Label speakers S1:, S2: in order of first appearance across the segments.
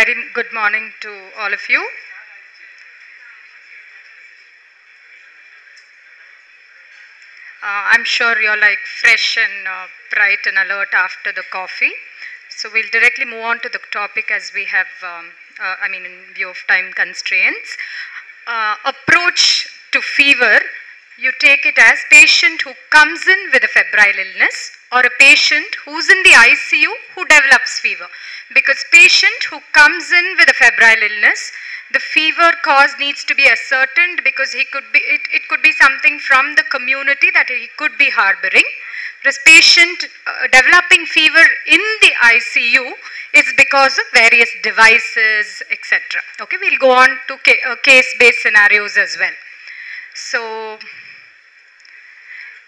S1: very good morning to all of you. I'm sure you're like fresh and bright and alert after the coffee. So we'll directly move on to the topic as we have, in view of time constraints. Approach to fever, you take it as patient who comes in with a febrile illness or a patient who's in the ICU who develops fever. Because patient who comes in with a febrile illness, the fever cause needs to be ascertained because he could be, it could be something from the community that he could be harboring. This patient developing fever in the ICU is because of various devices, etc. Okay, we'll go on to case-based scenarios as well. So,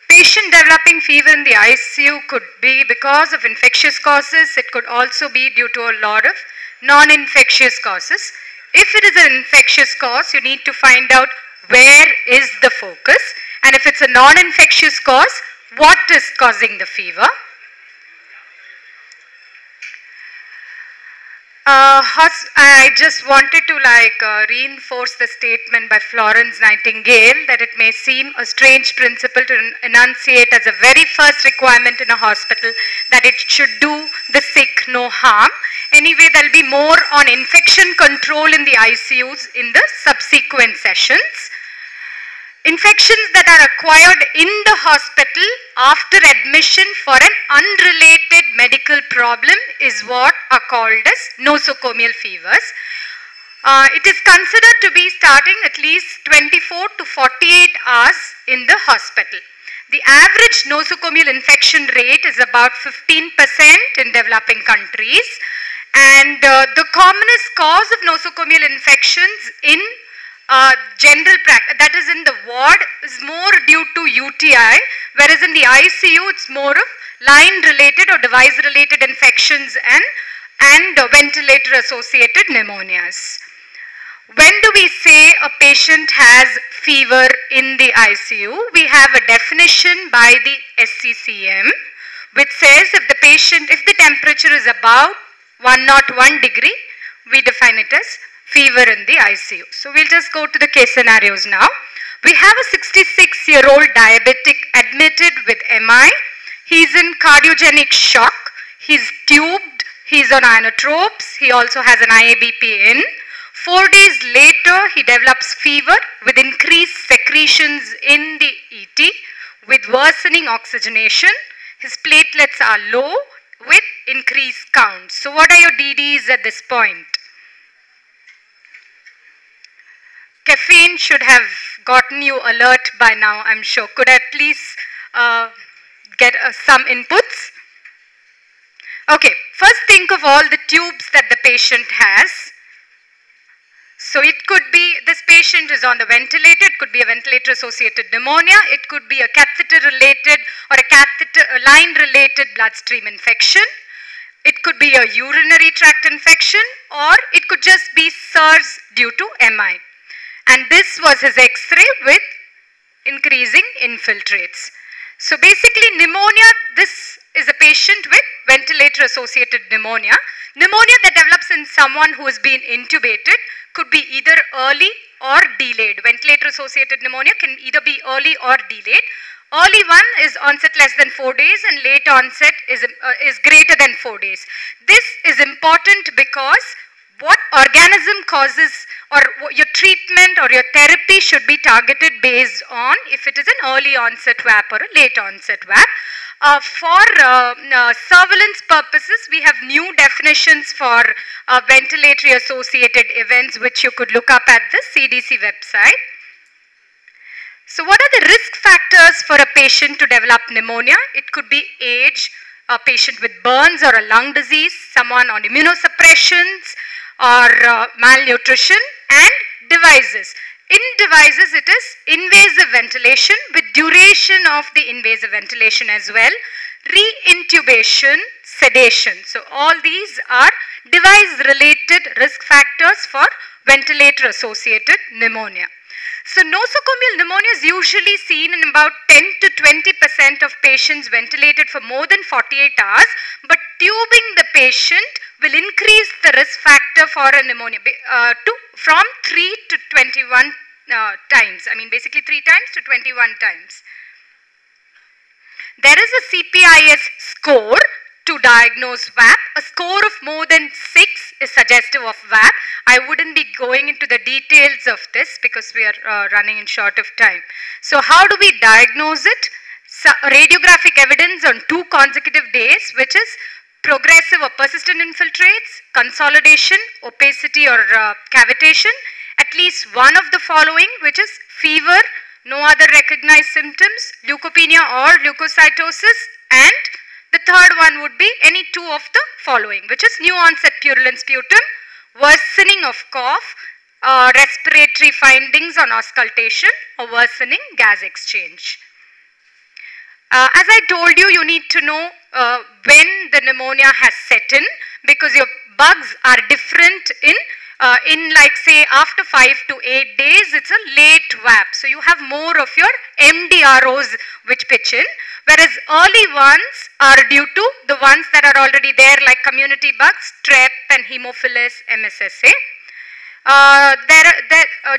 S1: patient developing fever in the ICU could be because of infectious causes. It could also be due to a lot of non-infectious causes. If it is an infectious cause, you need to find out where is the focus, and if it's a non-infectious cause, what is causing the fever. I just wanted to reinforce the statement by Florence Nightingale that it may seem a strange principle to enunciate as a very first requirement in a hospital that it should do the sick no harm. Anyway, there will be more on infection control in the ICUs in the subsequent sessions. Infections that are acquired in the hospital after admission for an unrelated medical problem is what are called as nosocomial fevers. It is considered to be starting at least 24 to 48 hours in the hospital. The average nosocomial infection rate is about 15% in developing countries, and the commonest cause of nosocomial infections in general practice, that is in the ward, is more due to UTI, whereas in the ICU it's more of line related or device related infections and ventilator associated pneumonias. When do we say a patient has fever in the ICU? We have a definition by the SCCM which says if the temperature is above 101 degree, we define it as fever in the ICU. So we'll just go to the case scenarios now. We have a 66-year-old diabetic admitted with MI. He's in cardiogenic shock. He's tubed. He's on inotropes. He also has an IABP in. 4 days later, he develops fever with increased secretions in the ET with worsening oxygenation. His platelets are low with increased counts. So what are your DDs at this point? Caffeine should have gotten you alert by now, I'm sure. Could I please get some inputs? Okay, first think of all the tubes that the patient has. So it could be, this patient is on the ventilator, it could be a ventilator associated pneumonia, it could be a catheter related or a line related bloodstream infection. It could be a urinary tract infection, or it could just be SARS due to MI. And this was his X-ray with increasing infiltrates. So basically pneumonia, this is a patient with ventilator associated pneumonia. Pneumonia that develops in someone who has been intubated could be either early or delayed. Ventilator associated pneumonia can either be early or delayed. Early one is onset less than 4 days and late onset is greater than 4 days. This is important because what organism causes or your treatment or your therapy should be targeted based on if it is an early onset VAP or a late onset VAP. For surveillance purposes, we have new definitions for ventilatory associated events which you could look up at the CDC website. So what are the risk factors for a patient to develop pneumonia? It could be age, a patient with burns or a lung disease, someone on immunosuppressions, or malnutrition, and devices. In devices, it is invasive ventilation with duration of the invasive ventilation as well, re-intubation, sedation. So all these are device-related risk factors for ventilator-associated pneumonia. So nosocomial pneumonia is usually seen in about 10 to 20% of patients ventilated for more than 48 hours, but tubing the patient will increase the risk factor for a pneumonia from 3 to 21 times. I mean, basically 3 times to 21 times. There is a CPIS score to diagnose VAP. A score of more than 6 is suggestive of VAP. I wouldn't be going into the details of this because we are running in short of time. So how do we diagnose it? So, radiographic evidence on 2 consecutive days, which is progressive or persistent infiltrates, consolidation, opacity or cavitation, at least one of the following, which is fever, no other recognized symptoms, leukopenia or leukocytosis, and the third one would be any 2 of the following, which is new onset purulent sputum, worsening of cough, respiratory findings on auscultation, or worsening gas exchange. As I told you, you need to know when the pneumonia has set in, because your bugs are different in like say after 5 to 8 days, it's a late VAP. So you have more of your MDROs which pitch in, whereas early ones are due to the ones that are already there like community bugs, Strep and Haemophilus MSSA.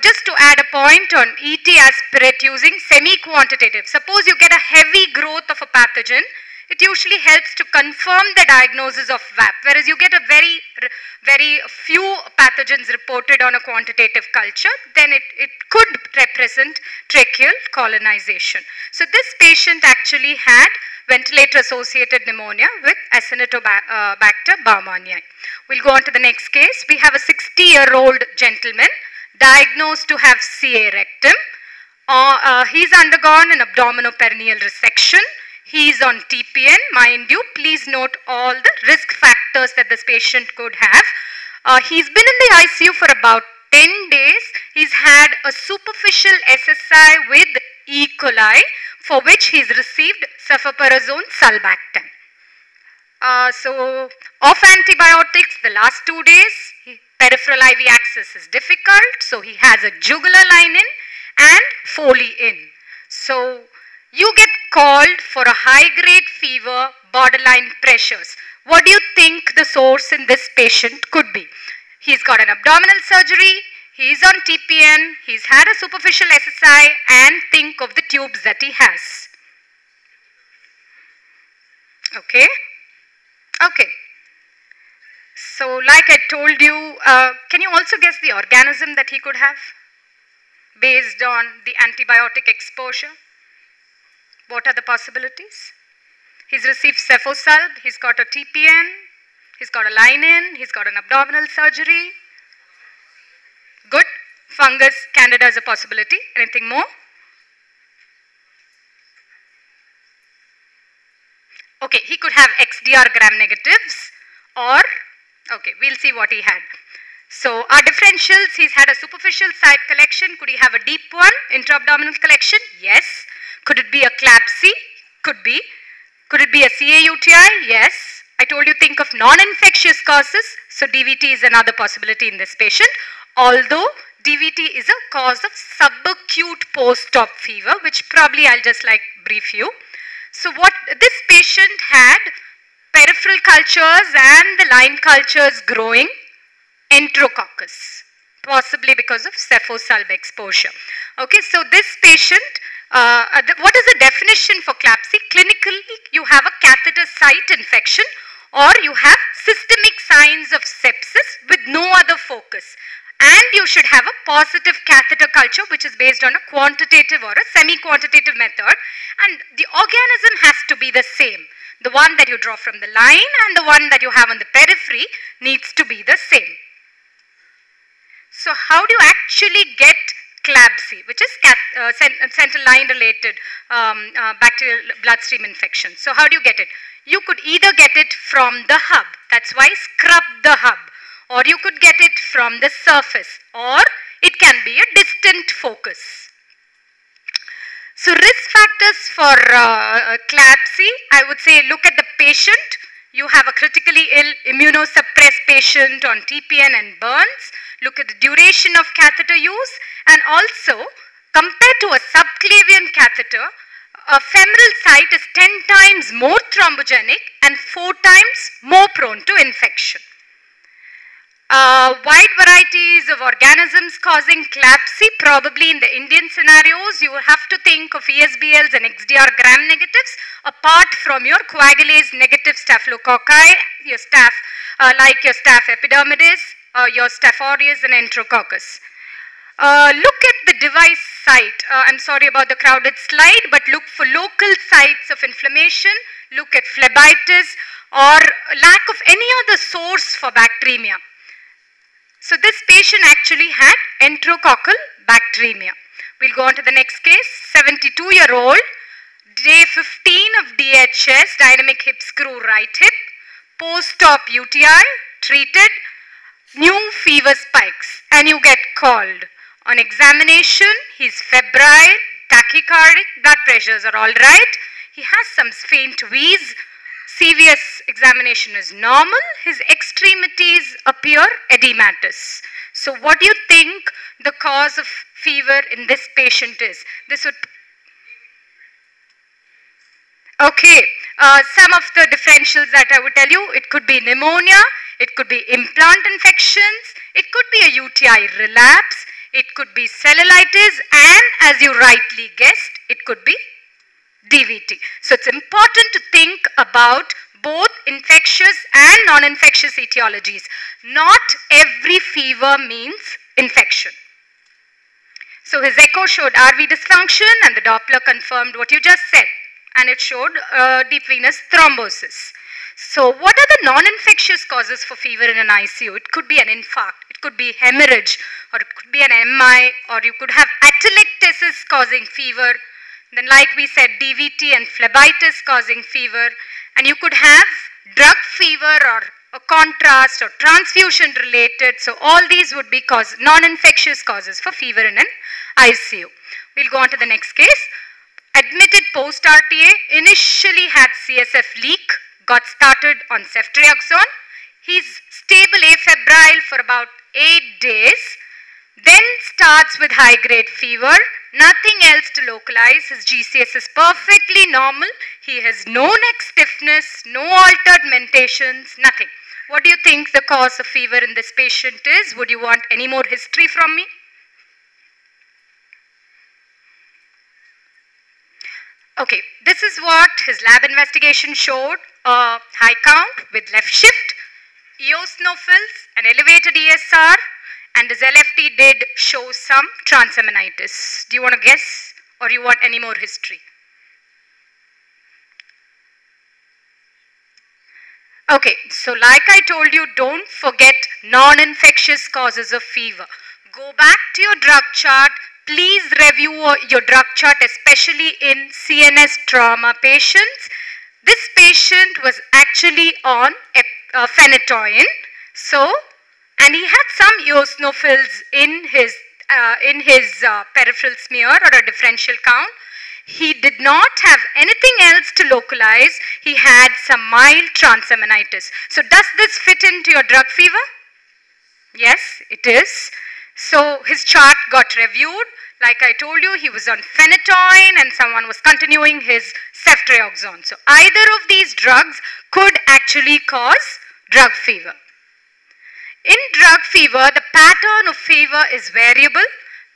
S1: Just to add a point on ET aspirate using semi-quantitative. Suppose you get a heavy growth of a pathogen, it usually helps to confirm the diagnosis of VAP, whereas you get a very few pathogens reported on a quantitative culture, then it could represent tracheal colonization. So this patient actually had ventilator-associated pneumonia with Acinetobacter baumannii. We'll go on to the next case. We have a 60-year-old gentleman diagnosed to have CA rectum. He's undergone an abdominoperineal resection. He's on TPN. Mind you, please note all the risk factors that this patient could have. He's been in the ICU for about 10 days. He's had a superficial SSI with E. coli, for which he's received cefoperazone sulbactam. So, off antibiotics the last 2 days, peripheral IV access is difficult, so he has a jugular line in and Foley in. So, you get called for a high-grade fever, borderline pressures. What do you think the source in this patient could be? He's got an abdominal surgery, he's on TPN, he's had a superficial SSI, and think of the tubes that he has. Okay? Okay. So, like I told you, can you also guess the organism that he could have based on the antibiotic exposure? What are the possibilities? He's received cefosulb, he's got a TPN, he's got a line-in, he's got an abdominal surgery. Good. Fungus, candida is a possibility. Anything more? Okay, he could have XDR gram-negatives or, okay, we'll see what he had. So, our differentials, he's had a superficial side collection. Could he have a deep one, intra-abdominal collection? Yes. Could it be a CLABSI? Could be. Could it be a CAUTI? Yes. I told you think of non-infectious causes. So, DVT is another possibility in this patient. Although, DVT is a cause of subacute post-op fever, which probably I'll just like brief you. So, what this patient had peripheral cultures and the line cultures growing enterococcus, possibly because of cefosulb exposure. Okay, so this patient, what is the definition for CLABSI? Clinically, you have a catheter site infection or you have systemic signs of sepsis with no other focus. And you should have a positive catheter culture which is based on a quantitative or a semi-quantitative method, and the organism has to be the same. The one that you draw from the line and the one that you have on the periphery needs to be the same. So how do you actually get CLABSI, which is central line related bacterial bloodstream infection? So how do you get it? You could either get it from the hub, that's why scrub the hub, or you could get it from the surface, or it can be a distant focus. So risk factors for CLABSI, I would say look at the patient. You have a critically ill immunosuppressed patient on TPN and burns. Look at the duration of catheter use, and also compared to a subclavian catheter, a femoral site is 10 times more thrombogenic and 4 times more prone to infection. Wide varieties of organisms causing CLABSI, probably in the Indian scenarios, you will have to think of ESBLs and XDR gram negatives apart from your coagulase negative staphylococci, your staph, like your staph epidermidis, your staph aureus and enterococcus. Look at the device site. I'm sorry about the crowded slide, but look for local sites of inflammation, look at phlebitis or lack of any other source for bacteremia. So this patient actually had enterococcal bacteremia. We'll go on to the next case, 72-year-old, day 15 of DHS, dynamic hip screw right hip, post-op UTI, treated, new fever spikes, and you get called. On examination, he's febrile, tachycardic, blood pressures are all right. He has some faint wheeze. CVS examination is normal. His extremities appear edematous. So what do you think the cause of fever in this patient is? This would... Okay, some of the differentials that I would tell you, it could be pneumonia, it could be implant infections, it could be a UTI relapse, it could be cellulitis, and as you rightly guessed, it could be DVT. So it's important to think about both infectious and non-infectious etiologies. Not every fever means infection. So his echo showed RV dysfunction and the Doppler confirmed what you just said, and it showed deep venous thrombosis. So what are the non-infectious causes for fever in an ICU? It could be an infarct, it could be hemorrhage, or it could be an MI, or you could have atelectasis causing fever. Then like we said, DVT and phlebitis causing fever, and you could have drug fever or a contrast or transfusion related. So all these would be non-infectious causes for fever in an ICU. We'll go on to the next case. Admitted post-RTA, initially had CSF leak, got started on ceftriaxone. He's stable afebrile for about 8 days, then starts with high-grade fever, nothing else to localize. His GCS is perfectly normal. He has no neck stiffness, no altered mentations, nothing. What do you think the cause of fever in this patient is? Would you want any more history from me? Okay, this is what his lab investigation showed. A high count with left shift, eosinophils, an elevated ESR, and his LFT did show some transaminitis. Do you want to guess or you want any more history? Okay, so like I told you, don't forget non-infectious causes of fever. Go back to your drug chart. Please review your drug chart, especially in CNS trauma patients. This patient was actually on phenytoin. And he had some eosinophils in his peripheral smear or a differential count. He did not have anything else to localize. He had some mild transaminitis. So does this fit into your drug fever? Yes, it is. So his chart got reviewed. Like I told you, he was on phenytoin and someone was continuing his ceftriaxone. So either of these drugs could actually cause drug fever. In drug fever, the pattern of fever is variable.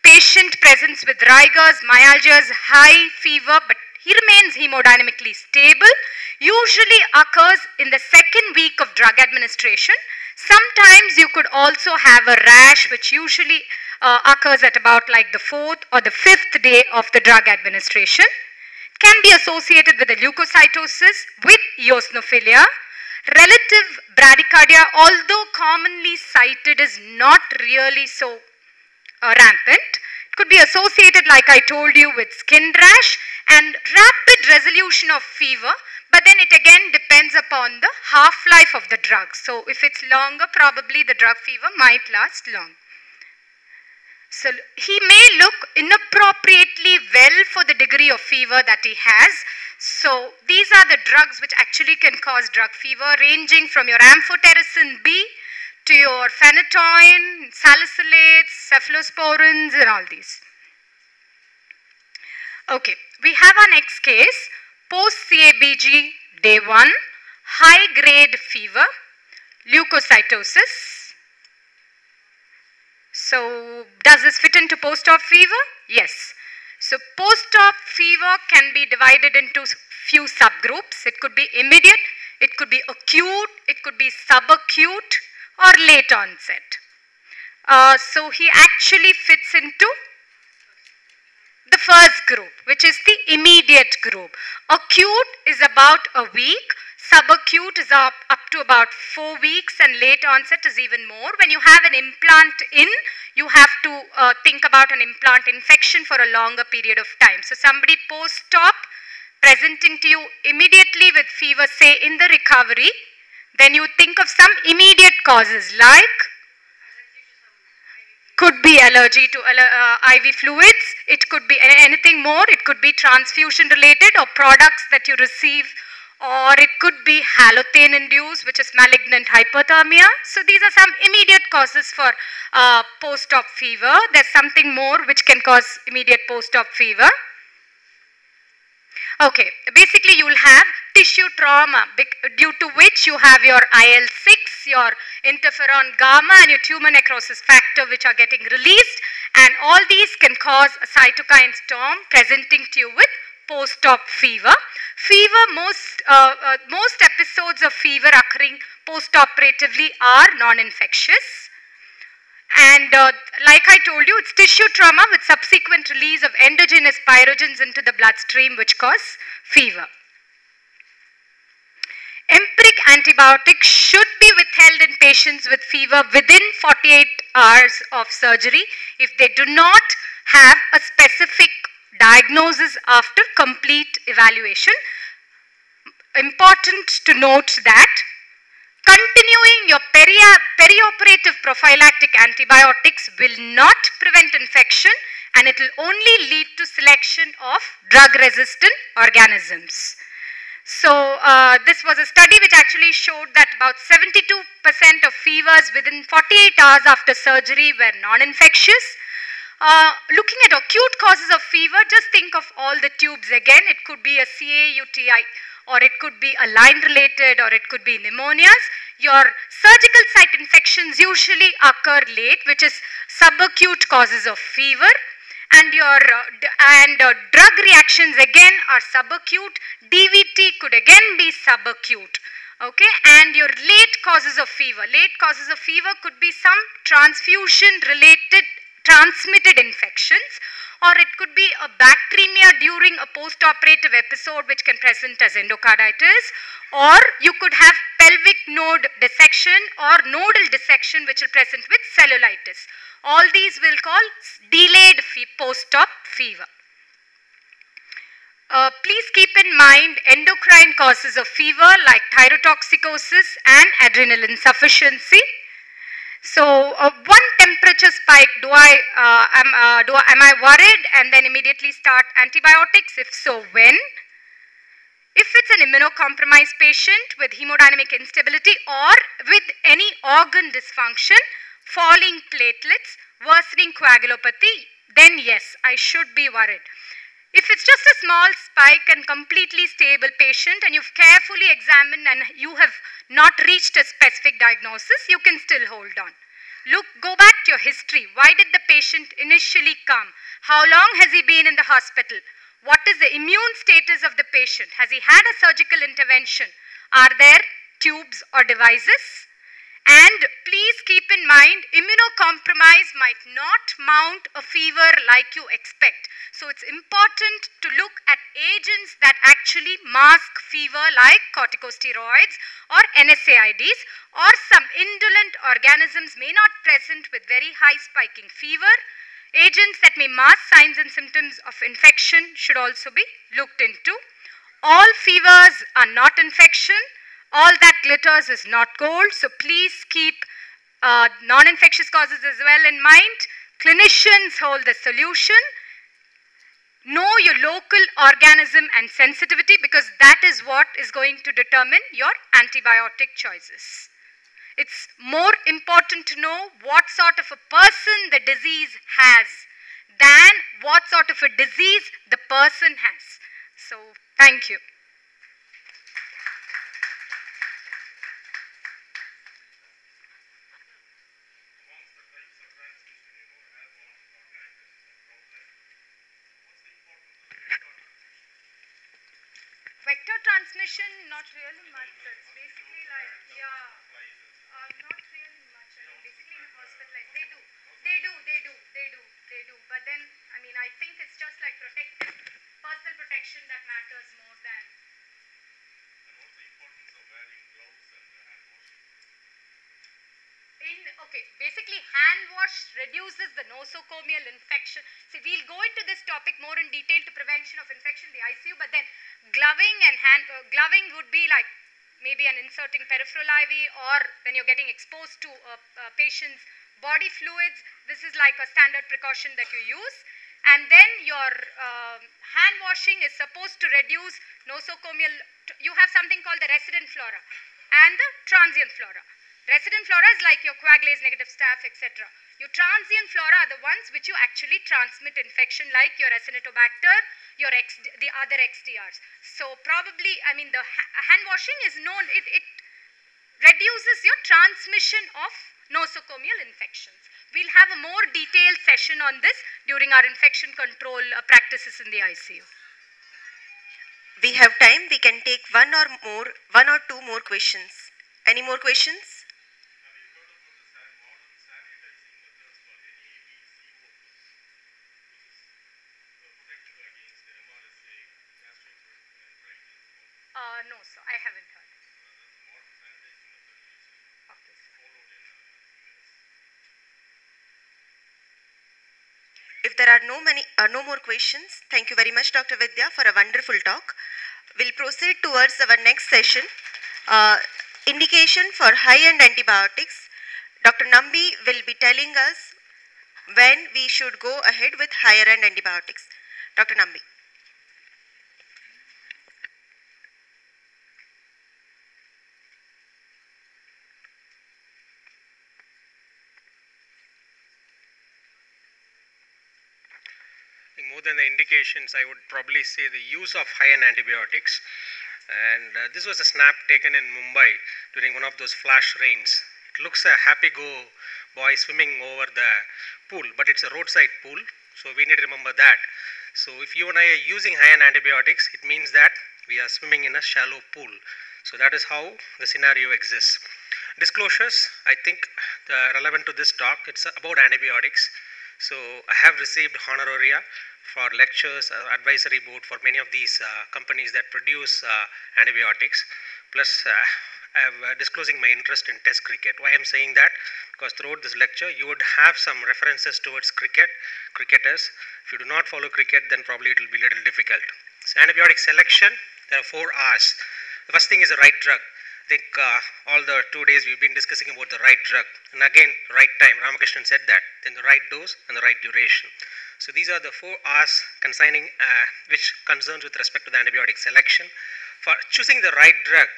S1: Patient presents with rigors, myalgias, high fever, but he remains hemodynamically stable. Usually occurs in the second week of drug administration. Sometimes you could also have a rash, which usually occurs at about like the 4th or the 5th day of the drug administration. It can be associated with a leukocytosis with eosinophilia. Relative bradycardia, although commonly cited, is not really so rampant. It could be associated, like I told you, with skin rash and rapid resolution of fever, but then it again depends upon the half-life of the drug. So if it's longer, probably the drug fever might last long. So he may look inappropriately well for the degree of fever that he has. So these are the drugs which actually can cause drug fever, ranging from your amphotericin B to your phenytoin, salicylates, cephalosporins, and all these. Okay, we have our next case, post-CABG day 1, high-grade fever, leukocytosis. So, does this fit into post-op fever? Yes. So, post-op fever can be divided into few subgroups. It could be immediate, it could be acute, it could be subacute or late onset. So, he actually fits into the first group, which is the immediate group. Acute is about a week, subacute is up to about 4 weeks, and late onset is even more. When you have an implant in, you have to think about an implant infection for a longer period of time. So somebody post-op presenting to you immediately with fever, say in the recovery, then you think of some immediate causes like could be allergy to IV fluids, it could be anything more, it could be transfusion related or products that you receive, or it could be halothane induced, which is malignant hypothermia. So these are some immediate causes for post-op fever. There's something more which can cause immediate post-op fever. Okay, basically you will have tissue trauma due to which you have your IL-6, your interferon gamma and your tumor necrosis factor which are getting released, and all these can cause a cytokine storm presenting to you with post-op fever. Most episodes of fever occurring post-operatively are non-infectious. And like I told you, it's tissue trauma with subsequent release of endogenous pyrogens into the bloodstream which cause fever. Empiric antibiotics should be withheld in patients with fever within 48 hours of surgery if they do not have a specific diagnosis after complete evaluation. Important to note that continuing your perioperative prophylactic antibiotics will not prevent infection, and it will only lead to selection of drug-resistant organisms. So this was a study which actually showed that about 72% of fevers within 48 hours after surgery were non-infectious. Looking at acute causes of fever, just think of all the tubes again. It could be a CA-UTI, or it could be a line related, or it could be pneumonias. Your surgical site infections usually occur late, which is subacute causes of fever, and your drug reactions again are subacute. DVT could again be subacute. Okay, and your late causes of fever. Late causes of fever could be some transfusion related transmitted infections, or it could be a bacteremia during a post-operative episode which can present as endocarditis, or you could have pelvic node dissection or nodal dissection which will present with cellulitis. All these will call delayed post-op fever. Please keep in mind endocrine causes of fever like thyrotoxicosis and adrenal insufficiency. So one temperature spike, am I worried and then immediately start antibiotics? If so, when? If it's an immunocompromised patient with hemodynamic instability or with any organ dysfunction, falling platelets, worsening coagulopathy, then yes, I should be worried. If it's just a small spike and completely stable patient and you've carefully examined and you have not reached a specific diagnosis, you can still hold on. Go back to your history. Why did the patient initially come? How long has he been in the hospital? What is the immune status of the patient? Has he had a surgical intervention? Are there tubes or devices? And please keep in mind, immunocompromise might not mount a fever like you expect. So it's important to look at agents that actually mask fever like corticosteroids or NSAIDs, or some indolent organisms may not present with very high spiking fever. Agents that may mask signs and symptoms of infection should also be looked into. All fevers are not infection. All that glitters is not gold, so please keep non-infectious causes as well in mind. Clinicians hold the solution. Know your local organism and sensitivity, because that is what is going to determine your antibiotic choices. It's more important to know what sort of a person the disease has, than what sort of a disease the person has. So, thank you. Vector transmission, not really much. It's basically like, yeah, not really much. I mean, basically in a hospitalized, they do. But then, I mean, I think it's just like protective, personal protection that matters more than. Okay, basically hand wash reduces the nosocomial infection. See, we'll go into this topic more in detail to prevention of infection in the ICU, but then gloving and gloving would be like maybe an inserting peripheral IV, or when you're getting exposed to a patient's body fluids, this is like a standard precaution that you use. And then your hand washing is supposed to reduce nosocomial, you have something called the resident flora and the transient flora. Resident flora is like your coagulase negative staph, etc. Your transient flora are the ones which you actually transmit infection, like your Acinetobacter, the other XDRs. So probably, I mean, the hand washing is known, it reduces your transmission of nosocomial infections. We'll have a more detailed session on this during our infection control practices in the ICU.
S2: We have time. We can take one or two more questions. Any more questions?
S1: No, sir, I haven't heard. Okay, sir.
S2: If there are no more questions, thank you very much, Dr. Vidya, for a wonderful talk. We'll proceed towards our next session. Indication for high-end antibiotics. Dr. Nambi will be telling us when we should go ahead with higher-end antibiotics. Dr. Nambi.
S3: More than the indications, I would probably say the use of high-end antibiotics. And this was a snap taken in Mumbai during one of those flash rains. It looks a happy-go boy swimming over the pool, but it's a roadside pool, so we need to remember that. So if you and I are using high-end antibiotics, it means that we are swimming in a shallow pool. So that is how the scenario exists. Disclosures, I think relevant to this talk, it's about antibiotics. So I have received honoraria for lectures, advisory board for many of these companies that produce antibiotics. Plus, I am disclosing my interest in test cricket. Why I am saying that? Because throughout this lecture, you would have some references towards cricketers. If you do not follow cricket, then probably it will be a little difficult. So antibiotic selection, there are 4 R's. The first thing is the right drug. I think all the 2 days we've been discussing about the right drug. And again, right time. Ramakrishnan said that. Then the right dose and the right duration. So these are the 4 R's concerning which concerns with respect to the antibiotic selection. For choosing the right drug,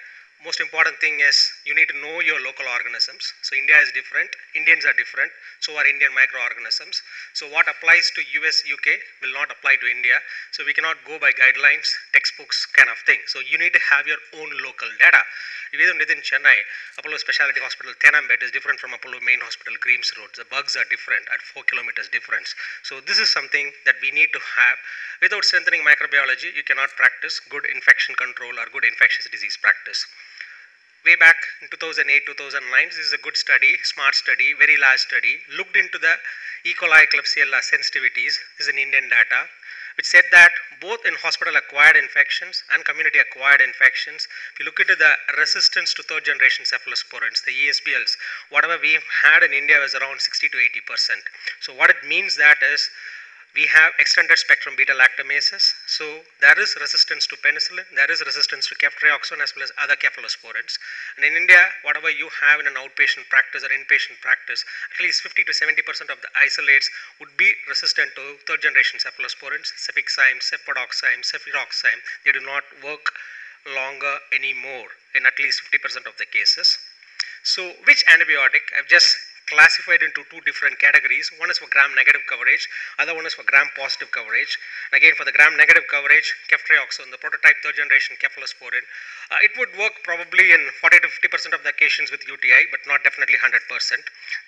S3: most important thing is you need to know your local organisms. So India is different, Indians are different, so are Indian microorganisms. So what applies to US, UK will not apply to India. So we cannot go by guidelines, textbooks kind of thing. So you need to have your own local data. Even within Chennai, Apollo Specialty Hospital Thenambet is different from Apollo Main Hospital Greaves Road. The bugs are different at 4 kilometers difference. So this is something that we need to have. Without strengthening microbiology, you cannot practice good infection control or good infectious disease practice. Way back in 2008-2009, this is a good study, smart study, very large study, looked into the E. coli Klebsiella sensitivities. This is in Indian data, which said that both in hospital-acquired infections and community-acquired infections, if you look into the resistance to third-generation cephalosporins, the ESBLs, whatever we had in India was around 60 to 80%. So what it means that is, we have extended spectrum beta lactamases, so there is resistance to penicillin, there is resistance to ceftriaxone as well as other cephalosporins. And in India, whatever you have in an outpatient practice or inpatient practice, at least 50 to 70% of the isolates would be resistant to third generation cephalosporins, cefixime, cefodoxime, cefuroxime. They do not work longer anymore in at least 50% of the cases. So which antibiotic? I've just classified into two different categories. One is for gram-negative coverage, other one is for gram-positive coverage. And again, for the gram-negative coverage, ceftriaxone, the prototype third-generation cephalosporin, it would work probably in 40 to 50% of the occasions with UTI, but not definitely 100%.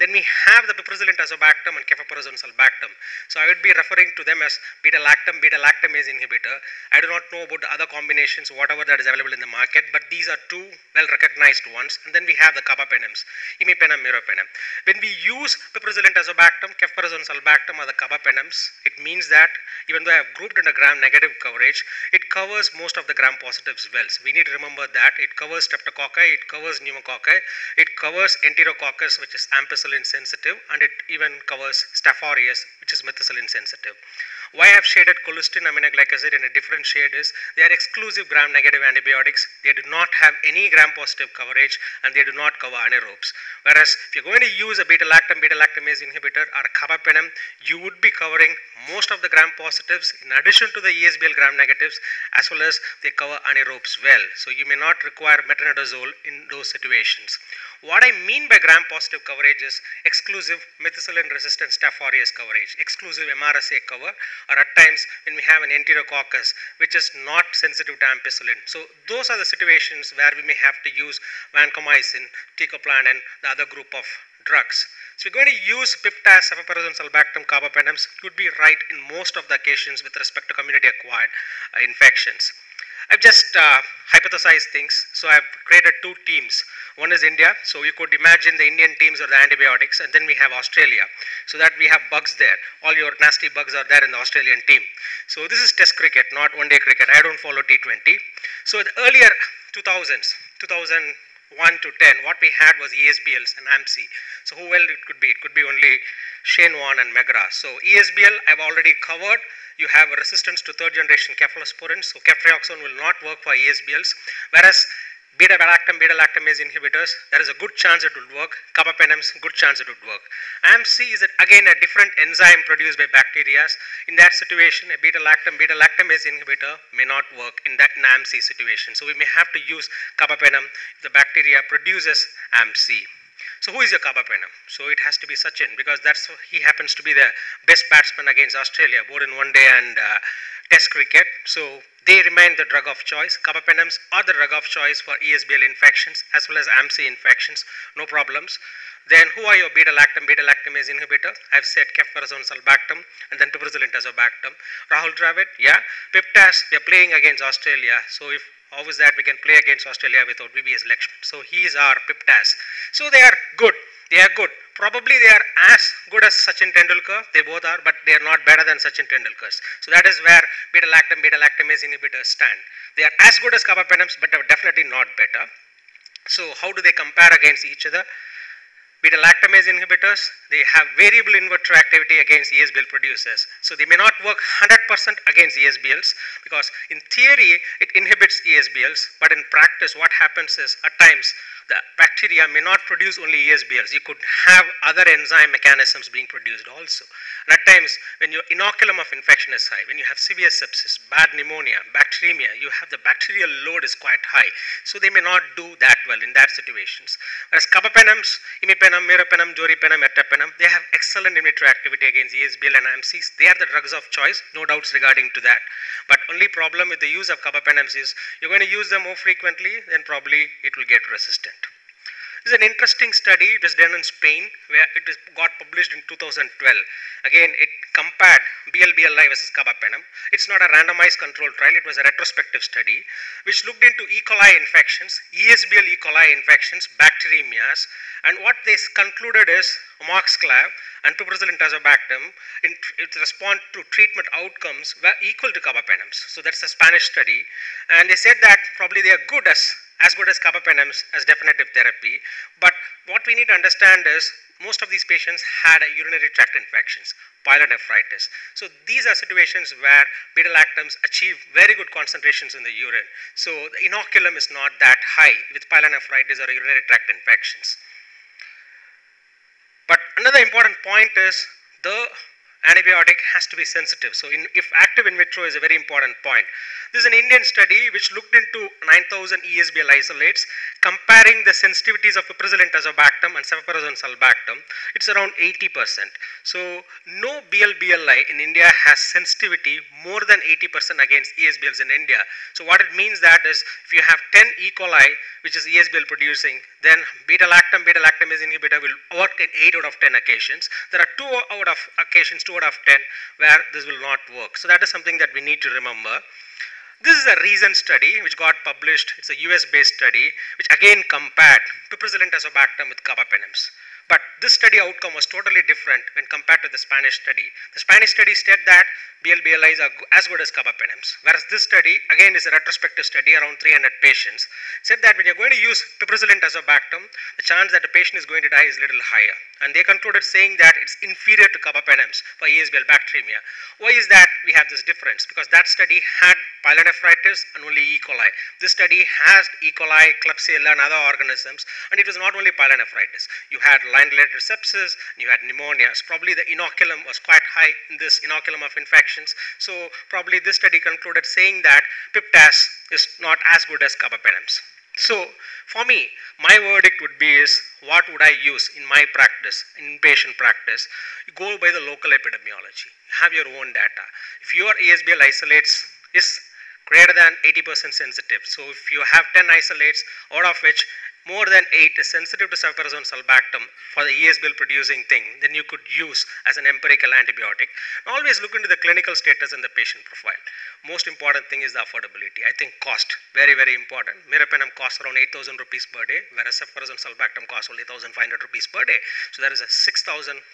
S3: Then we have the piperacillin tazobactam and cefepozone sulbactam. So I would be referring to them as beta-lactam, beta-lactamase inhibitor. I do not know about the other combinations, whatever that is available in the market, but these are two well-recognized ones. And then we have the carbapenems, imipenem, meropenem. When we use piperacillin tazobactam, cefepozone sulbactam or the carbapenems, it means that even though I have grouped under gram-negative coverage, it covers most of the gram-positives well. So we need to remember that it covers streptococci, it covers pneumococci, it covers enterococcus, which is ampicillin sensitive, and it even covers staph aureus, which is methicillin sensitive. Why I have shaded colistin aminoglycoside in a different shade is they are exclusive gram-negative antibiotics. They do not have any gram-positive coverage and they do not cover anaerobes. Whereas if you're going to use a beta-lactam, beta-lactamase inhibitor or a carbapenem, you would be covering most of the gram-positives in addition to the ESBL gram-negatives, as well as they cover anaerobes well. So you may not require metronidazole in those situations. What I mean by gram-positive coverage is exclusive methicillin-resistant staph aureus coverage, exclusive MRSA cover, or at times when we have an enterococcus which is not sensitive to ampicillin. So those are the situations where we may have to use vancomycin, teicoplanin, the other group of drugs. So we're going to use piptas, cefepozone sulbactam, carbapenems. You would be right in most of the occasions with respect to community-acquired infections. I've just hypothesized things. So I've created two teams. One is India. So you could imagine the Indian teams are the antibiotics, and then we have Australia. So that we have bugs there. All your nasty bugs are there in the Australian team. So this is test cricket, not one-day cricket. I don't follow T20. So the earlier 2000s, 2001 to 10, what we had was ESBLs and AMC. So who well it could be? It could be only Shane Warne and Megra. So ESBL I've already covered. You have a resistance to third generation cephalosporins, so ceftriaxone will not work for ESBLs, whereas beta-lactam, beta-lactamase inhibitors, there is a good chance it will work. Carbapenems, good chance it would work. AMC is again a different enzyme produced by bacteria. In that situation, a beta-lactam, beta-lactamase inhibitor may not work in that AMC situation. So we may have to use carbapenem if the bacteria produces AMC. So who is your carbapenem? So it has to be Sachin, because he happens to be the best batsman against Australia, both in one day and test cricket. So they remain the drug of choice. Carbapenems are the drug of choice for ESBL infections as well as AMC infections, no problems. Then who are your beta-lactam, beta-lactamase inhibitor? I've said cefepozone sulbactam and then piperacillin tazobactam. Rahul Dravid, yeah. Piptas, we are playing against Australia. So how is that we can play against Australia without VBS Lakshman? So he is our Piptas. So they are good. They are good. Probably they are as good as Sachin Tendulkar. They both are, but they are not better than Sachin Tendulkar's. So that is where beta-lactam, beta-lactamase inhibitors stand. They are as good as carbapenems, but are definitely not better. So how do they compare against each other? Beta-lactamase inhibitors, they have variable in vitro activity against ESBL producers. So they may not work 100% against ESBLs, because in theory it inhibits ESBLs, but in practice what happens is at times the bacteria may not produce only ESBLs. You could have other enzyme mechanisms being produced also. And at times when your inoculum of infection is high, when you have severe sepsis, bad pneumonia, bacteremia, you have the bacterial load is quite high. So they may not do that well in that situations. Whereas carbapenems, imipenem, meropenem, joripenem, ertapenem, they have excellent in vitro activity against ESBL and AMCs. They are the drugs of choice, no doubts regarding to that. But only problem with the use of carbapenems is you're going to use them more frequently, then probably it will get resistant. This is an interesting study. It was done in Spain, where it got published in 2012. Again, it compared BLBLI versus carbapenem. It's not a randomized controlled trial. It was a retrospective study which looked into E. coli infections, ESBL E. coli infections, bacteremias, and what they concluded is amoxiclav and piperacillin tazobactam in response to treatment outcomes were equal to carbapenems. So that's a Spanish study, and they said that probably they are good as good as carbapenems as definitive therapy. But what we need to understand is most of these patients had a urinary tract infections, pyelonephritis. So these are situations where beta-lactams achieve very good concentrations in the urine. So the inoculum is not that high with pyelonephritis or urinary tract infections. But another important point is the antibiotic has to be sensitive. So if active in vitro is a very important point. This is an Indian study which looked into 9,000 ESBL isolates comparing the sensitivities of piperacillin tazobactam and cefoperazone sulbactam. It's around 80%. So no BLBLI in India has sensitivity more than 80% against ESBLs in India. So what it means that is if you have 10 E. coli which is ESBL producing, then beta-lactam beta-lactamase inhibitor will work in 8 out of 10 occasions. There are 2 out of occasions, 2 out of 10 where this will not work. So that is something that we need to remember. This is a recent study which got published. It's a US based study which again compared piperacillin tazobactam with carbapenems. But this study outcome was totally different when compared to the Spanish study. The Spanish study said that BLBLIs are as good as carbapenems, whereas this study again is a retrospective study around 300 patients. Said that when you're going to use piperacillin tazobactam, the chance that the patient is going to die is a little higher. And they concluded saying that it's inferior to carbapenems for ESBL bacteremia. Why is that we have this difference? Because that study had pyelonephritis and only E. coli. This study has E. coli, Klebsiella and other organisms, and it was not only pyelonephritis. You had line-related sepsis, and you had pneumonia. So probably the inoculum was quite high in this inoculum of infections. So probably this study concluded saying that pip-taz is not as good as carbapenems. So for me, my verdict would be is what would I use in my practice, in patient practice? You go by the local epidemiology. You have your own data. If your ESBL isolates is greater than 80% sensitive, so if you have 10 isolates, out of which more than 8 is sensitive to cefoperazone sulbactam for the ESBL producing thing, then you could use as an empirical antibiotic. Always look into the clinical status and the patient profile. Most important thing is the affordability. I think cost, very, very important. Meropenem costs around 8,000 rupees per day, whereas cefoperazone sulbactam costs only 1,500 rupees per day. So there is a 6,500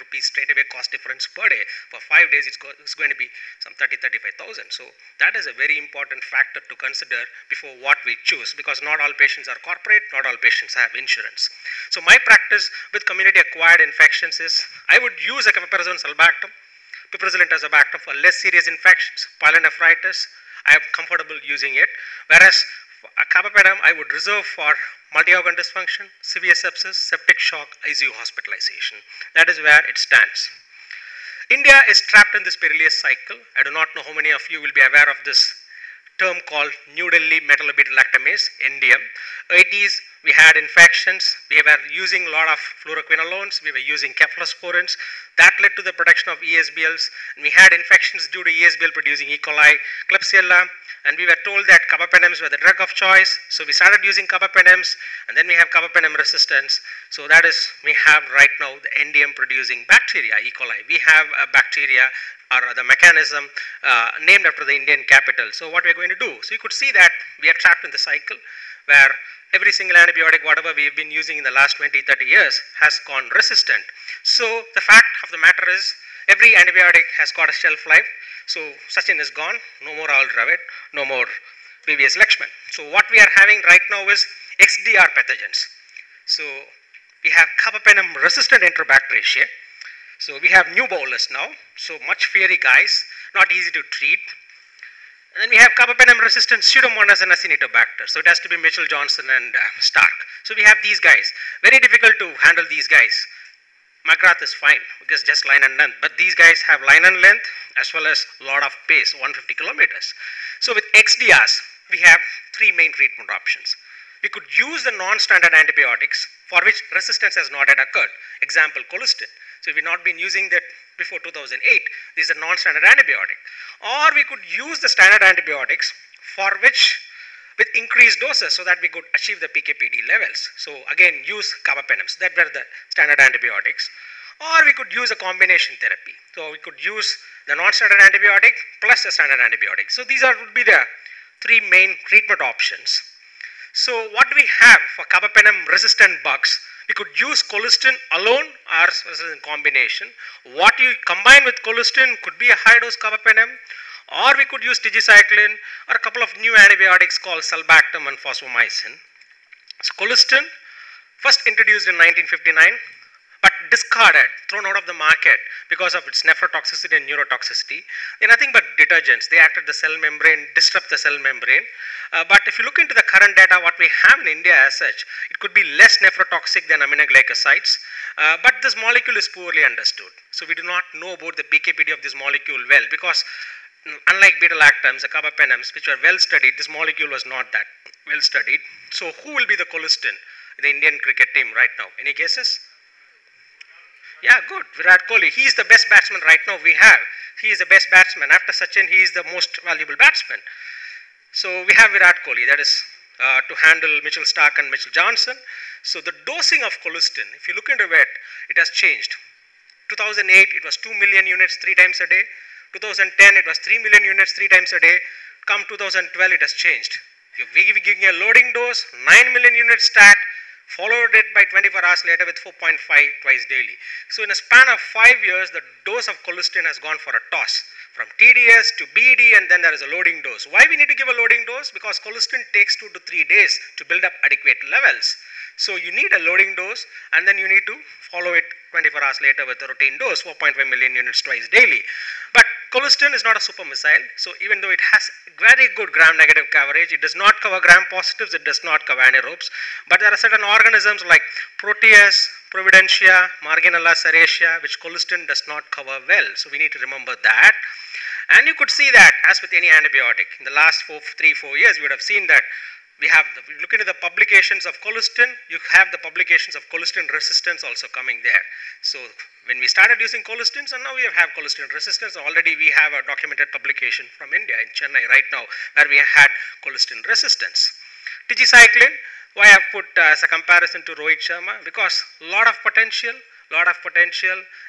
S3: rupees straight away cost difference per day. For 5 days, it's going to be some 30,000-35,000. So that is a very important factor to consider before what we choose, because not all patients are corporate, not all patients have insurance. So my practice with community acquired infections is I would use a cefoperazone sulbactam, piperacillin tazobactam for less serious infections, pyelonephritis. I am comfortable using it, whereas carbapenem I would reserve for multi-organ dysfunction, severe sepsis, septic shock, ICU hospitalization. That is where it stands. India is trapped in this perilous cycle. I do not know how many of you will be aware of this term called New Delhi metallo-beta-lactamase, NDM. 80s, we had infections. We were using a lot of fluoroquinolones. We were using cephalosporins. That led to the production of ESBLs. And we had infections due to ESBL producing E. coli, Klebsiella. And we were told that carbapenems were the drug of choice. So we started using carbapenems. And then we have carbapenem resistance. So that is, we have right now the NDM producing bacteria, E. coli. We have a bacteria or the mechanism named after the Indian capital. So what we are going to do? So you could see that we are trapped in the cycle where every single antibiotic, whatever we have been using in the last 20, 30 years has gone resistant. So the fact of the matter is every antibiotic has got a shelf life. So Sachin is gone, no more Al Dravid, no more previous Lakshman. So what we are having right now is XDR pathogens. So we have carbapenem resistant Enterobacteriaceae. So we have new bowlers now, so much fiery guys, not easy to treat. And then we have carbapenem resistant Pseudomonas and Acinetobacter. So it has to be Mitchell, Johnson and Stark. So we have these guys. Very difficult to handle these guys. McGrath is fine because just line and length. But these guys have line and length as well as a lot of pace, 150 kilometers. So with XDRs, we have 3 main treatment options. We could use the non-standard antibiotics for which resistance has not yet occurred. Example, colistin. So we have not been using that before 2008. This is a non-standard antibiotic. Or we could use the standard antibiotics for which with increased doses so that we could achieve the PKPD levels. So again, use carbapenems. That were the standard antibiotics. Or we could use a combination therapy. So we could use the non-standard antibiotic plus the standard antibiotic. So these would be the 3 main treatment options. So what do we have for carbapenem resistant bugs? We could use colistin alone or in combination. What you combine with colistin could be a high dose carbapenem, or we could use tigecycline or a couple of new antibiotics called sulbactam and phosphomycin. So colistin first introduced in 1959, but discarded, thrown out of the market because of its nephrotoxicity and neurotoxicity. They're nothing but detergents. They act at the cell membrane, disrupt the cell membrane. But if you look into the current data, what we have in India as such, it could be less nephrotoxic than aminoglycosides, but this molecule is poorly understood. So we do not know about the PKPD of this molecule well, because unlike beta-lactams, the carbapenems, which were well studied, this molecule was not that well studied. So who will be the colistin in the Indian cricket team right now? Any guesses? Yeah, good. Virat Kohli. He is the best batsman right now we have. He is the best batsman. After Sachin, he is the most valuable batsman. So we have Virat Kohli, that is to handle Mitchell Stark and Mitchell Johnson. So the dosing of colistin, if you look into it, it has changed. 2008, it was 2 million units 3 times a day. 2010, it was 3 million units 3 times a day. Come 2012, it has changed. You're giving a loading dose, 9 million units stat, followed it by 24 hours later with 4.5 twice daily. So in a span of 5 years, the dose of colistin has gone for a toss. From TDS to BD, and then there is a loading dose. Why we need to give a loading dose? Because colistin takes 2 to 3 days to build up adequate levels. So you need a loading dose, and then you need to follow it 24 hours later with a routine dose, 4.5 million units twice daily. But colistin is not a super missile, so even though it has very good gram-negative coverage, it does not cover gram-positives, it does not cover anaerobes. But there are certain organisms like Proteus, Providentia, Marginella serratia, which colistin does not cover well. So we need to remember that. And you could see that as with any antibiotic. In the last 3-4 years, you would have seen that we have, if you look into the publications of colistin, you have the publications of colistin resistance also coming there. So when we started using colistins, and now we have colistin resistance, already we have a documented publication from India in Chennai right now where we had colistin resistance. Tigecycline, why I have put as a comparison to Rohit Sharma, because lot of potential,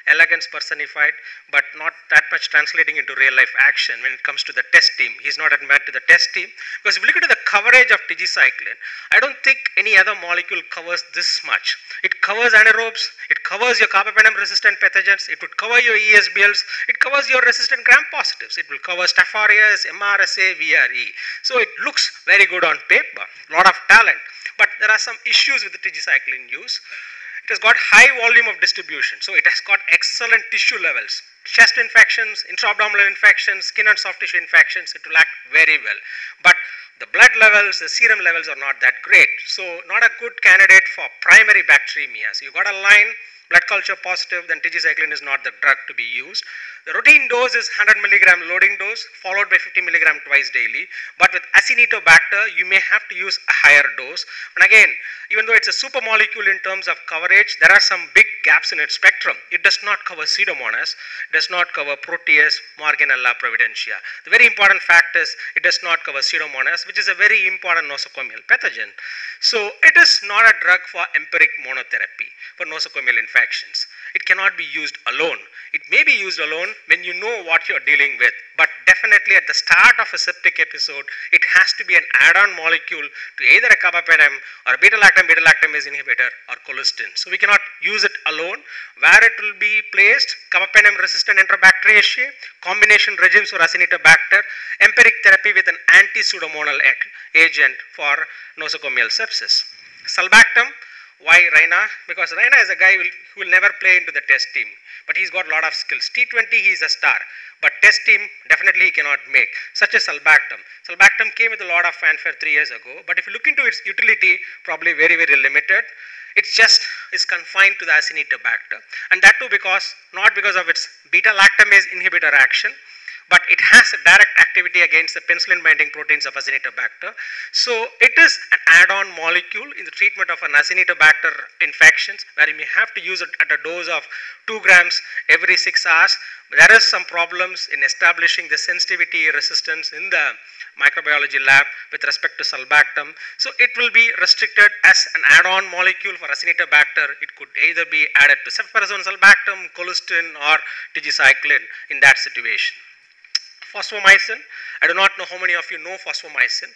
S3: elegance personified, but not that much translating into real life action when it comes to the test team. He's not admitted to the test team, because if you look at the coverage of tigecycline, I don't think any other molecule covers this much. It covers anaerobes, it covers your carbapenem resistant pathogens, it would cover your ESBLs, it covers your resistant gram positives, it will cover Staph aureus, MRSA, VRE. So it looks very good on paper, lot of talent, but there are some issues with the tigecycline use. It has got high volume of distribution, so it has got excellent tissue levels. Chest infections, intra-abdominal infections, skin and soft tissue infections, it will act very well. But the blood levels, the serum levels are not that great. So not a good candidate for primary bacteremia. So you got a line, blood culture positive, then tigecycline is not the drug to be used. The routine dose is 100 milligram loading dose followed by 50 milligram twice daily. But with Acinetobacter, you may have to use a higher dose. And again, even though it's a super molecule in terms of coverage, there are some big gaps in its spectrum. It does not cover Pseudomonas, it does not cover Proteus, Morganella, Providentia. The very important fact is it does not cover Pseudomonas, which is a very important nosocomial pathogen. So it is not a drug for empiric monotherapy for nosocomial infections. It cannot be used alone. It may be used alone when you know what you're dealing with, but definitely at the start of a septic episode, it has to be an add-on molecule to either a carbapenem or a beta-lactamase inhibitor or colistin. So we cannot use it alone. Where it will be placed, carbapenem resistant Enterobacteriaceae, combination regimes for Acinetobacter, empiric therapy with an anti-pseudomonal agent for nosocomial sepsis. Sulbactam, why Raina? Because Raina is a guy who will never play into the test team, but he's got a lot of skills. T20, he's a star, but test team, definitely he cannot make, such as Sulbactam. Sulbactam came with a lot of fanfare 3 years ago, but if you look into its utility, probably very, very limited. It just is confined to the Acinetobacter, and that too not because of its beta-lactamase inhibitor action, but it has a direct activity against the penicillin binding proteins of Acinetobacter. So it is an add-on molecule in the treatment of an Acinetobacter infections, where you may have to use it at a dose of 2 grams every 6 hours. There is some problems in establishing the sensitivity resistance in the microbiology lab with respect to Sulbactam. So it will be restricted as an add-on molecule for Acinetobacter. It could either be added to cephalosporin Sulbactam, colistin or tigecycline in that situation. Fosfomycin, I do not know how many of you know fosfomycin.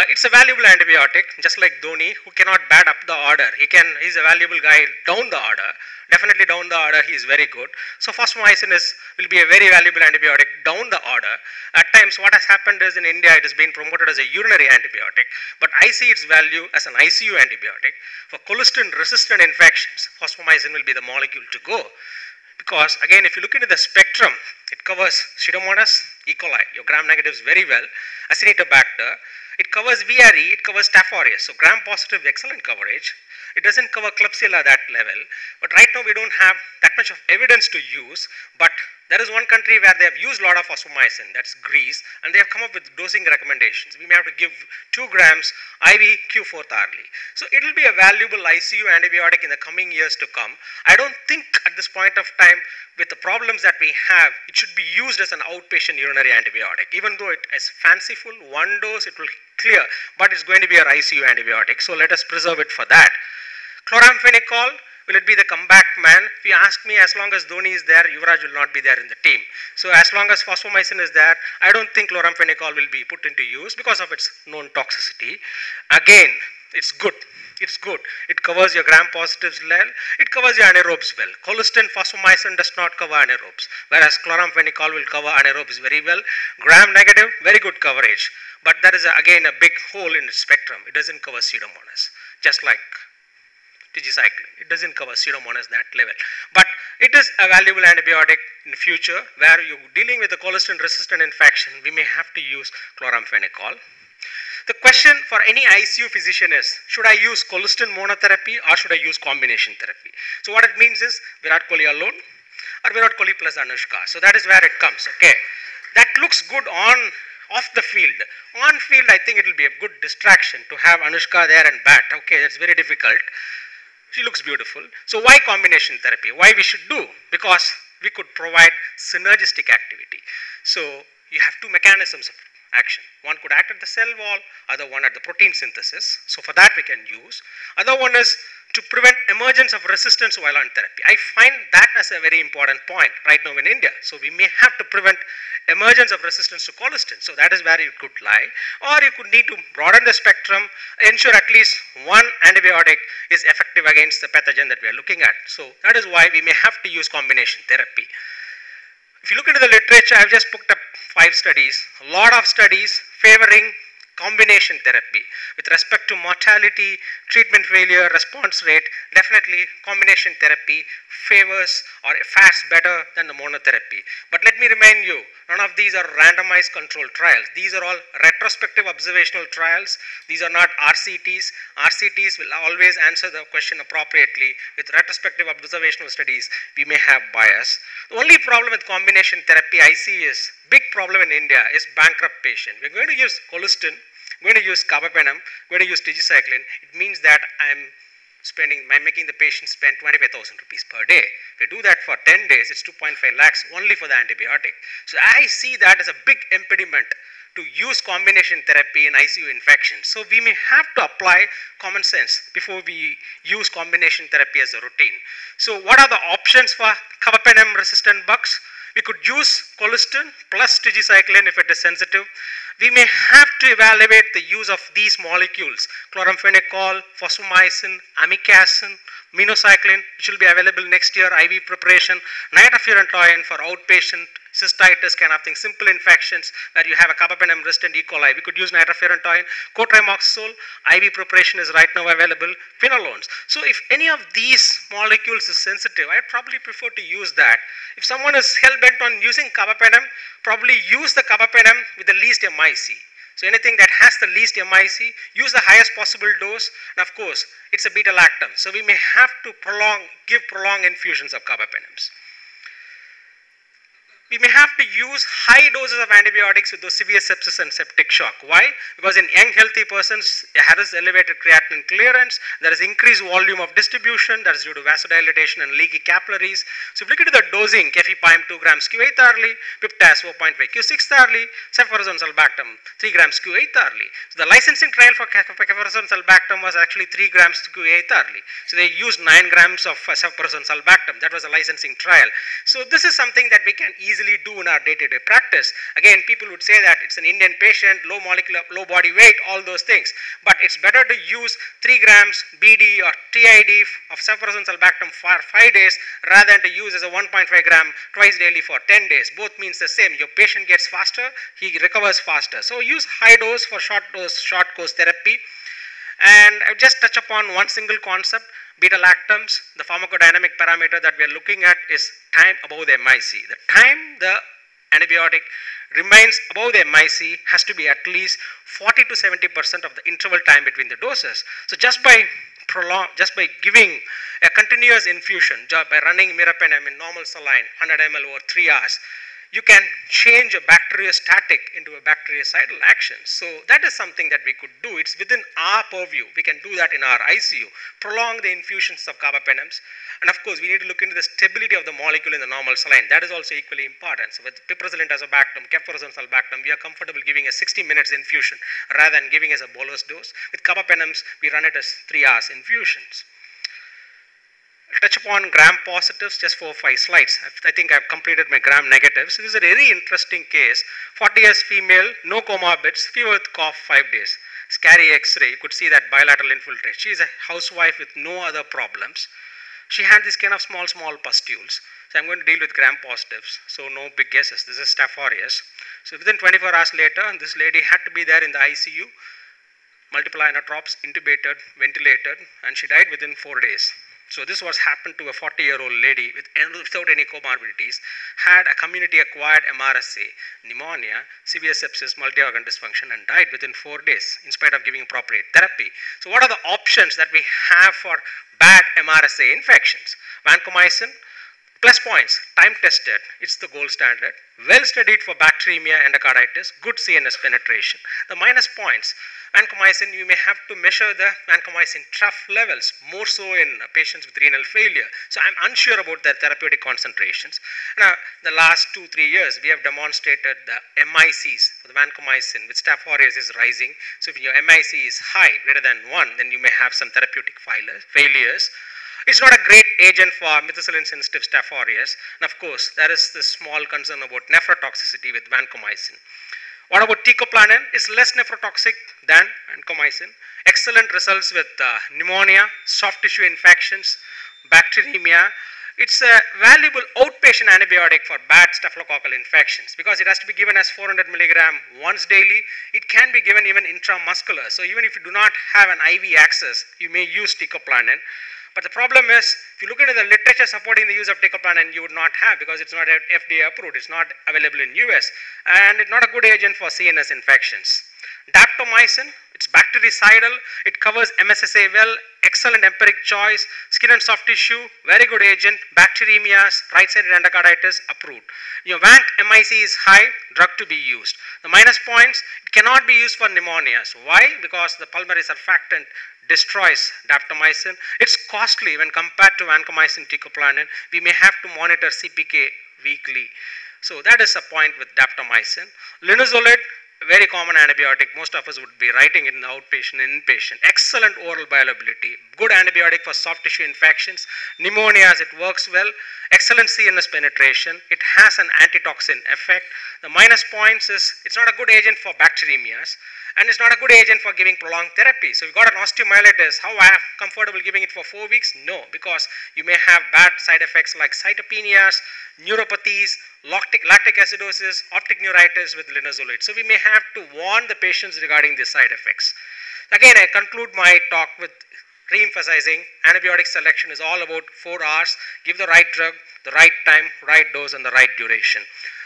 S3: It's a valuable antibiotic, just like Dhoni, who cannot bat up the order. He's a valuable guy down the order. Definitely down the order, he is very good. So fosfomycin will be a very valuable antibiotic down the order. At times, what has happened is in India, it has been promoted as a urinary antibiotic, but I see its value as an ICU antibiotic. For colistin-resistant infections, fosfomycin will be the molecule to go. Because again, if you look into the spectrum, it covers Pseudomonas, E. coli, your gram-negatives very well, Acinetobacter, it covers VRE, it covers Staph aureus, so gram-positive excellent coverage. It doesn't cover Klebsiella that level, but right now we don't have that much of evidence to use, but there is one country where they have used a lot of fosfomycin, that's Greece, and they have come up with dosing recommendations. We may have to give 2 grams IV Q4 hourly. So it will be a valuable ICU antibiotic in the coming years to come. I don't think at this point of time, with the problems that we have, it should be used as an outpatient urinary antibiotic. Even though it is fanciful, one dose it will clear, but it's going to be an ICU antibiotic. So let us preserve it for that. Chloramphenicol, will it be the comeback man? If you ask me, as long as Dhoni is there, Yuvraj will not be there in the team. So as long as fosfomycin is there, I don't think chloramphenicol will be put into use because of its known toxicity. Again, it's good. It's good. It covers your gram-positives well. It covers your anaerobes well. Colistin fosfomycin does not cover anaerobes, whereas chloramphenicol will cover anaerobes very well. Gram-negative, very good coverage. But there is, again, a big hole in its spectrum. It doesn't cover Pseudomonas, just like tigecycline. It doesn't cover Pseudomonas that level. But it is a valuable antibiotic in the future where you're dealing with a colistin-resistant infection. We may have to use chloramphenicol. The question for any ICU physician is, should I use colistin monotherapy or should I use combination therapy? So what it means is Virat Kohli alone or Virat Kohli plus Anushka. So that is where it comes, okay. That looks good off the field. On field, I think it will be a good distraction to have Anushka there and bat. Okay, that's very difficult. She looks beautiful. So why combination therapy? Why we should do? Because we could provide synergistic activity. So you have two mechanisms of action. One could act at the cell wall, other one at the protein synthesis. So for that we can use. Other one is to prevent emergence of resistance while on therapy. I find that as a very important point right now in India. So we may have to prevent emergence of resistance to colistin. So that is where you could lie. Or you could need to broaden the spectrum, ensure at least one antibiotic is effective against the pathogen that we are looking at. So that is why we may have to use combination therapy. If you look into the literature, I have just picked up 5 studies, a lot of studies favoring combination therapy with respect to mortality, treatment failure, response rate. Definitely combination therapy favors or fares better than the monotherapy. But let me remind you, none of these are randomized controlled trials. These are all retrospective observational trials. These are not RCTs. RCTs will always answer the question appropriately. With retrospective observational studies, we may have bias. The only problem with combination therapy I see is, big problem in India is bankrupt patient. We're going to use colistin, we're going to use carbapenem, we're going to use tigecycline. It means that I'm making the patient spend 25,000 rupees per day. If we do that for 10 days, it's 2.5 lakhs only for the antibiotic. So I see that as a big impediment to use combination therapy in ICU infections. So we may have to apply common sense before we use combination therapy as a routine. So what are the options for carbapenem resistant bugs? We could use colistin plus tigecycline if it is sensitive. We may have to evaluate the use of these molecules, chloramphenicol, fosfomycin, amikacin, minocycline, which will be available next year, IV preparation, nitrofurantoin for outpatient cystitis, kind of thing, simple infections where you have a carbapenem resistant E. coli. We could use nitrofurantoin, cotrimoxazole, IV preparation is right now available, quinolones. So if any of these molecules is sensitive, I probably prefer to use that. If someone is hell-bent on using carbapenem, probably use the carbapenem with the least MIC. So anything that has the least MIC, use the highest possible dose, and of course, it's a beta-lactam. So we may have to give prolonged infusions of carbapenems. We may have to use high doses of antibiotics with those severe sepsis and septic shock. Why? Because in young healthy persons, there is elevated creatinine clearance, there is increased volume of distribution, that is due to vasodilatation and leaky capillaries. So if you look at the dosing, cefepime 2 grams Q8 hourly, piptas 4.5 Q6 hourly, ceforazone sulbactam 3 grams Q8 hourly. So the licensing trial for ceforazone sulbactam was actually 3 grams Q8 hourly. So they used 9 grams of ceforazone sulbactam. That was a licensing trial. So this is something that we can easily easily do in our day-to-day practice. Again, people would say that it's an Indian patient, low molecular, low body weight, all those things. But it's better to use 3 grams BD or TID of cefuroxime sulbactam for 5 days rather than to use as a 1.5 gram twice daily for 10 days. Both means the same. Your patient gets faster, he recovers faster. So use high dose for short course therapy. And I'll just touch upon one single concept, beta-lactams. The pharmacodynamic parameter that we are looking at is time above the MIC. The time the antibiotic remains above the MIC has to be at least 40 to 70% of the interval time between the doses. So just by giving a continuous infusion, by running meropenem in normal saline, 100 ml over 3 hours, you can change a bacteriostatic into a bactericidal action. So that is something that we could do. It's within our purview. We can do that in our ICU. Prolong the infusions of carbapenems. And of course, we need to look into the stability of the molecule in the normal saline. That is also equally important. So with piperacillin tazobactam, cefuroxime sulbactam, we are comfortable giving a 60 minutes infusion rather than giving as a bolus dose. With carbapenems, we run it as 3 hours infusions. Touch upon gram positives, just 4 or 5 slides. I think I've completed my gram negatives. This is a very interesting case. 40 years female, no comorbids, fever with cough, 5 days. Scary X-ray, you could see that bilateral infiltrate. She is a housewife with no other problems. She had this kind of small pustules. So I'm going to deal with gram positives. So no big guesses. This is Staph aureus. So within 24 hours later, this lady had to be there in the ICU. Multiple inotropes, intubated, ventilated, and she died within 4 days. So this was happened to a 40-year-old lady without any comorbidities, had a community-acquired MRSA, pneumonia, severe sepsis, multi-organ dysfunction, and died within 4 days in spite of giving appropriate therapy. So what are the options that we have for bad MRSA infections? Vancomycin, plus points, time tested, it's the gold standard, well studied for bacteremia, endocarditis, good CNS penetration. The minus points, vancomycin, you may have to measure the vancomycin trough levels, more so in patients with renal failure. So I'm unsure about their therapeutic concentrations. Now, the last 2-3 years, we have demonstrated the MICs for the vancomycin with Staph aureus is rising. So if your MIC is high, greater than 1, then you may have some therapeutic failures. It's not a great agent for methicillin sensitive Staph aureus. And of course, there is this small concern about nephrotoxicity with vancomycin. What about teicoplanin? It's less nephrotoxic than vancomycin. Excellent results with pneumonia, soft tissue infections, bacteremia. It's a valuable outpatient antibiotic for bad staphylococcal infections because it has to be given as 400 milligram once daily. It can be given even intramuscular. So even if you do not have an IV access, you may use teicoplanin. But the problem is, if you look into the literature supporting the use of teicoplanin, you would not have because it's not FDA approved, it's not available in US, and it's not a good agent for CNS infections. Daptomycin, it's bactericidal, it covers MSSA well, excellent empiric choice, skin and soft tissue, very good agent, bacteremias, right-sided endocarditis, approved. Your VANC MIC is high, drug to be used. The minus points, it cannot be used for pneumonias. Why? Because the pulmonary surfactant destroys daptomycin. It's costly when compared to vancomycin teicoplanin. We may have to monitor CPK weekly. So that is a point with daptomycin. Linezolid, very common antibiotic. Most of us would be writing it in the outpatient and inpatient. Excellent oral bioavailability. Good antibiotic for soft tissue infections. Pneumonias, it works well. Excellent CNS penetration. It has an antitoxin effect. The minus points is it's not a good agent for bacteremias. And it's not a good agent for giving prolonged therapy. So if you've got an osteomyelitis, how I am comfortable giving it for 4 weeks? No, because you may have bad side effects like cytopenias, neuropathies, lactic acidosis, optic neuritis with linezolid. So we may have to warn the patients regarding these side effects. Again, I conclude my talk with re-emphasizing antibiotic selection is all about 4 hours, give the right drug, the right time, right dose, and the right duration.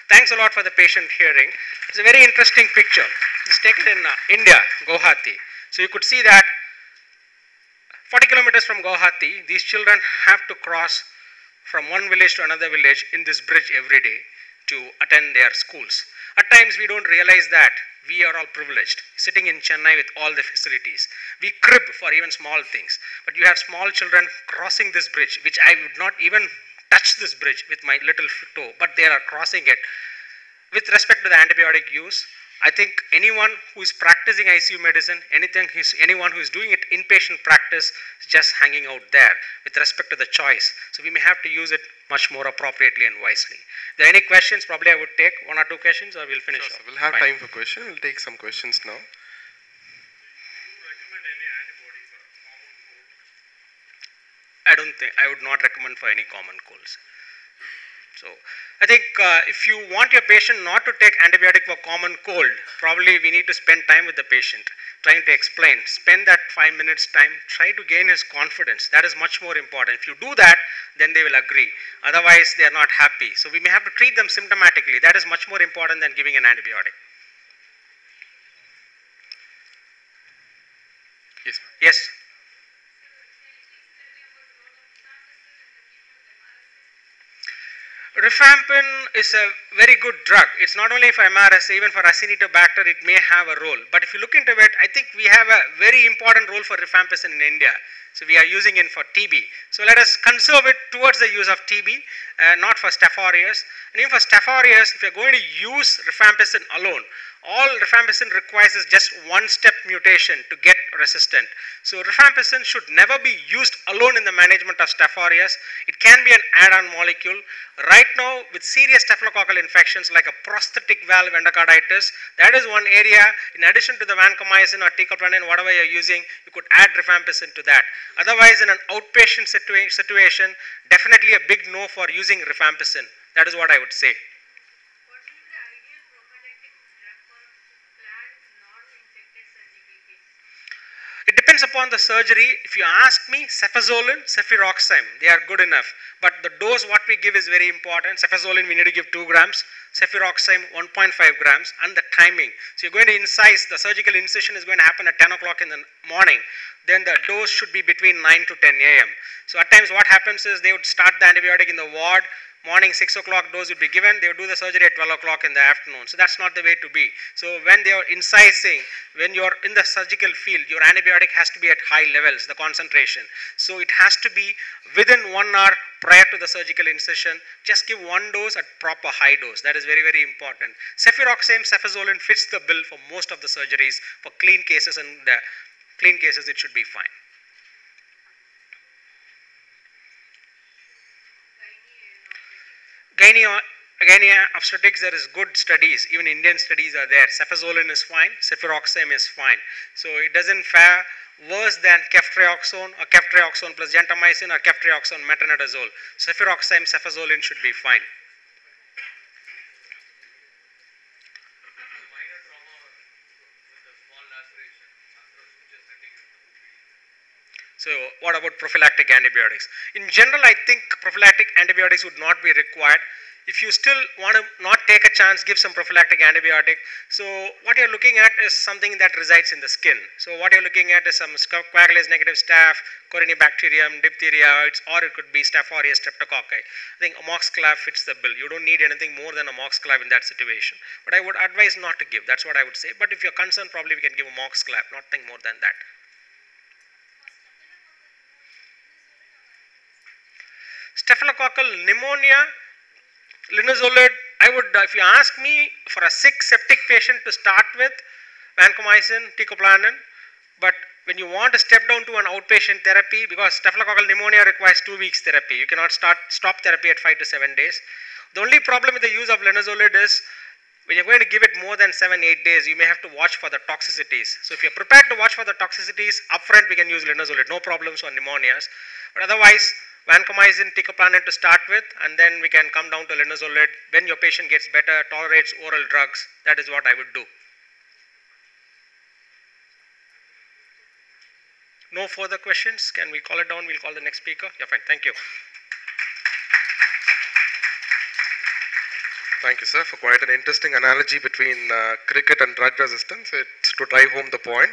S3: Thanks a lot for the patient hearing. It's a very interesting picture. It's taken in India, Guwahati. So you could see that 40 kilometers from Guwahati, these children have to cross from one village to another village in this bridge every day to attend their schools. At times we don't realize that we are all privileged, sitting in Chennai with all the facilities. We crib for even small things, but you have small children crossing this bridge, which I would not even touch this bridge with my little toe, but they are crossing it. With respect to the antibiotic use, I think anyone who is practicing ICU medicine, anyone who is doing it inpatient practice is just hanging out there with respect to the choice. So we may have to use it much more appropriately and wisely. If there are any questions, probably I would take 1 or 2 questions or we'll finish
S4: Sure,
S3: off.
S4: We'll have
S3: Fine.
S4: time for questions. We'll take some questions now.
S3: I would not recommend for any common colds. So I think if you want your patient not to take antibiotic for common cold, probably we need to spend time with the patient, trying to explain. Spend that 5 minutes time, try to gain his confidence. That is much more important. If you do that, then they will agree. Otherwise, they are not happy. So we may have to treat them symptomatically. That is much more important than giving an antibiotic.
S4: Yes.
S3: Yes. Rifampin is a very good drug. It's not only for MRS, even for Acinetobacter, it may have a role. But if you look into it, I think we have a very important role for rifampicin in India. So we are using it for TB. So let us conserve it towards the use of TB, not for Staph aureus. And even for Staph aureus, if you're going to use rifampicin alone, all rifampicin requires is just one-step mutation to get resistant. So rifampicin should never be used alone in the management of Staph aureus. It can be an add-on molecule. Right now, with serious staphylococcal infections like a prosthetic valve endocarditis, that is one area. In addition to the vancomycin or teicoplanin, whatever you're using, you could add rifampicin to that. Otherwise, in an outpatient situation, definitely a big no for using rifampicin. That is what I would say. It depends upon the surgery. If you ask me, cefazolin, cefuroxime, they are good enough. But the dose what we give is very important. Cefazolin we need to give 2 grams, cefuroxime 1.5 grams, and the timing. So you're going to incise, the surgical incision is going to happen at 10 o'clock in the morning. Then the dose should be between 9 to 10 a.m. So at times what happens is they would start the antibiotic in the ward, morning 6 o'clock dose would be given, they would do the surgery at 12 o'clock in the afternoon. So that's not the way to be. So when they are incising, when you are in the surgical field, your antibiotic has to be at high levels, the concentration. So it has to be within 1 hour prior to the surgical incision. Just give 1 dose at proper high dose. That is very, very important. Cefuroxime, cefazolin fits the bill for most of the surgeries. For clean cases and clean cases, it should be fine. Gynae obstetrics, there is good studies, even Indian studies are there. Cefazolin is fine, cefuroxime is fine. So it doesn't fare worse than ceftriaxone or ceftriaxone plus gentamicin or ceftriaxone metronidazole. Cefuroxime, cefazolin should be fine. So what about prophylactic antibiotics? In general, I think prophylactic antibiotics would not be required. If you still want to not take a chance, give some prophylactic antibiotic. So what you're looking at is something that resides in the skin. So what you're looking at is some coagulase negative staph, Corynebacterium, diphtheria, or it could be Staph aureus streptococci. I think amoxiclav fits the bill. You don't need anything more than amoxiclav in that situation. But I would advise not to give. That's what I would say. But if you're concerned, probably we can give amoxiclav, nothing more than that. Staphylococcal pneumonia, linezolid, I would, if you ask me, for a sick septic patient to start with, vancomycin, teicoplanin, but when you want to step down to an outpatient therapy, because staphylococcal pneumonia requires 2 weeks therapy, you cannot stop therapy at 5 to 7 days. The only problem with the use of linezolid is, when you're going to give it more than 7-8 days, you may have to watch for the toxicities. So if you're prepared to watch for the toxicities, upfront we can use linezolid, no problems for pneumonias. But otherwise, vancomycin, teicoplanin to start with, and then we can come down to linezolid. When your patient gets better, tolerates oral drugs, that is what I would do. No further questions? Can we call it down? We'll call the next speaker. Yeah, fine. Thank you.
S4: Thank you, sir, for quite an interesting analogy between cricket and drug resistance. It's to drive home the point.